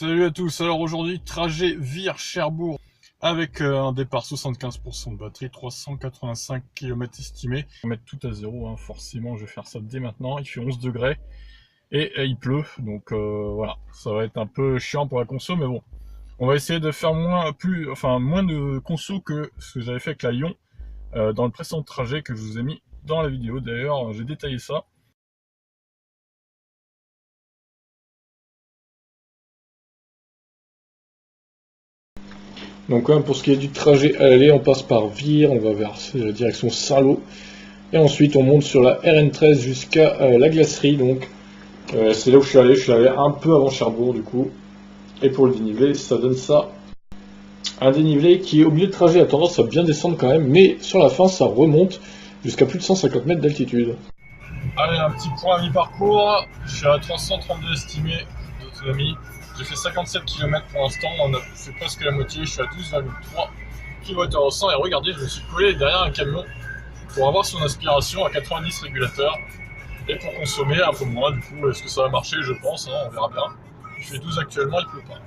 Salut à tous, alors aujourd'hui trajet Vire-Cherbourg avec un départ 75% de batterie, 385 km estimé. On va mettre tout à zéro, hein, forcément je vais faire ça dès maintenant, il fait 11 degrés et il pleut, donc voilà, ça va être un peu chiant pour la conso, mais bon. On va essayer de faire moins de conso que ce que j'avais fait avec la Lyon dans le précédent trajet que je vous ai mis dans la vidéo, d'ailleurs j'ai détaillé ça. Donc pour ce qui est du trajet à l'aller, on passe par Vire, on va vers la direction Saint-Lô, et ensuite on monte sur la RN13 jusqu'à la glacerie. Donc c'est là où je suis allé un peu avant Cherbourg du coup. Et pour le dénivelé, ça donne ça, un dénivelé qui au milieu de trajet a tendance à bien descendre quand même, mais sur la fin ça remonte jusqu'à plus de 150 mètres d'altitude. Allez, un petit point à mi-parcours, je suis à 332 estimé d'autonomie. J'ai fait 57 km pour l'instant, on a fait presque la moitié, je suis à 12,3 km/h et regardez, je me suis collé derrière un camion pour avoir son aspiration à 90 régulateurs et pour consommer un peu moins. Du coup, est-ce que ça va marcher? Je pense, hein, on verra bien. Je fais 12 actuellement, il pleut pas.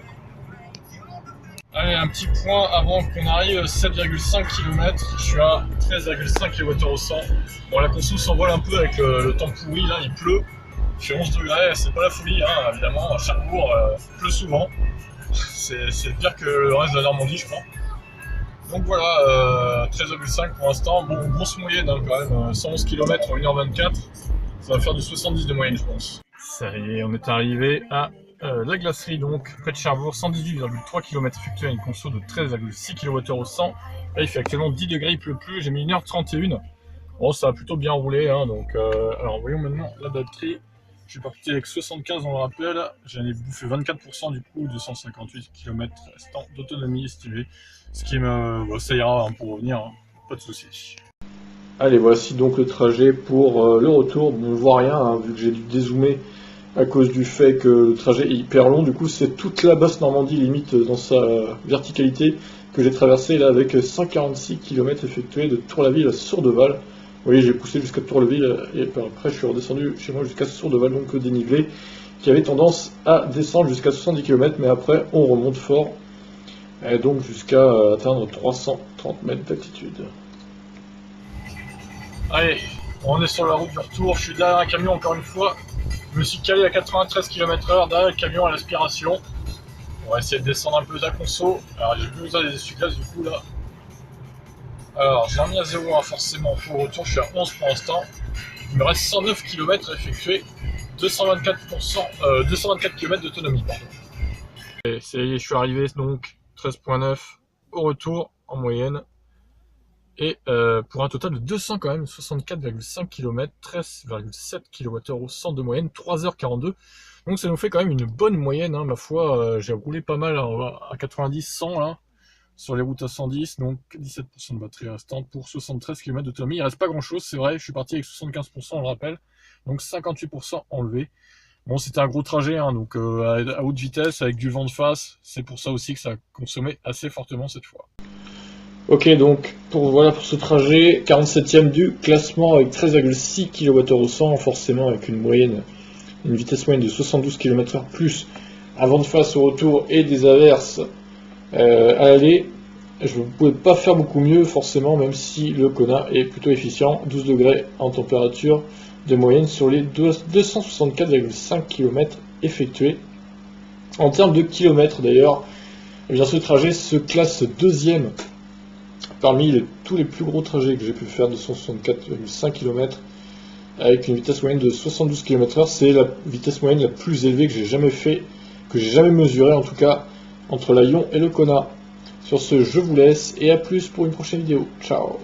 Allez, un petit point avant qu'on arrive, 7,5 km, je suis à 13,5 km/h. Bon, la conso s'envole un peu avec le temps pourri, là il pleut. Il fait 11 degrés, c'est pas la folie, hein, évidemment, à Cherbourg, pleut souvent. C'est pire que le reste de la Normandie, je crois. Donc voilà, 13,5 pour l'instant. Bon, grosse moyenne hein, quand même, 111 km en 1h24. Ça va faire du 70 de moyenne, je pense. Ça y est, on est arrivé à la glacerie, donc, près de Cherbourg, 118,3 km effectué à une conso de 13,6 kWh au 100. Là, il fait actuellement 10 degrés, il pleut plus, j'ai mis 1h31. Bon, ça a plutôt bien roulé, hein, donc, alors voyons maintenant la batterie. Je suis parti avec 75, on le rappelle, j'en ai bouffé 24% du coup, 258 km restant d'autonomie estimée, ce qui me... Bon, ça ira hein, pour revenir, hein, pas de soucis. Allez, voici donc le trajet pour le retour. Bon, on voit rien hein, vu que j'ai dû dézoomer à cause du fait que le trajet est hyper long. Du coup, c'est toute la basse Normandie limite dans sa verticalité que j'ai traversé là avec 146 km effectués de Tour-la-Ville à Sourdeval. Vous voyez, j'ai poussé jusqu'à Tour-la-Ville et après je suis redescendu chez moi jusqu'à Sourdeval, donc dénivelé qui avait tendance à descendre jusqu'à 70 km, mais après on remonte fort, et donc jusqu'à atteindre 330 mètres d'altitude. Allez, on est sur la route du retour, je suis derrière un camion encore une fois. Je me suis calé à 93 km/h derrière le camion à l'aspiration. On va essayer de descendre un peu de la conso. Alors j'ai plus besoin des essuie-glaces du coup là. Alors j'ai remis à 0 hein, forcément pour le retour, je suis à 11 pour l'instant. Il me reste 109 km à effectuer, 224 km d'autonomie. Et ça y est, je suis arrivé donc 13,9 au retour en moyenne. Et pour un total de 200 quand même, 64,5 km, 13,7 kWh au 100 de moyenne, 3h42. Donc ça nous fait quand même une bonne moyenne, hein, ma foi. J'ai roulé pas mal à 90, 100 là, sur les routes à 110, donc 17% de batterie restante pour 73 km d'autonomie. Il reste pas grand chose, c'est vrai, je suis parti avec 75%, on le rappelle, donc 58% enlevé. Bon, c'était un gros trajet, hein, donc à haute vitesse, avec du vent de face, c'est pour ça aussi que ça a consommé assez fortement cette fois. Ok, donc voilà pour ce trajet, 47e du classement avec 13,6 kWh au 100, forcément avec une vitesse moyenne de 72 km/h plus un vent de face au retour et des averses à l'aller. Je ne pouvais pas faire beaucoup mieux forcément, même si le Kona est plutôt efficient, 12 degrés en température de moyenne sur les 264,5 km effectués. En termes de kilomètres d'ailleurs, eh bien ce trajet se classe deuxième parmi tous les plus gros trajets que j'ai pu faire, de 164,5 km avec une vitesse moyenne de 72 km/h. C'est la vitesse moyenne la plus élevée que j'ai jamais fait, que j'ai jamais mesurée en tout cas, entre la Lyon et le Kona. Sur ce, je vous laisse et à plus pour une prochaine vidéo. Ciao.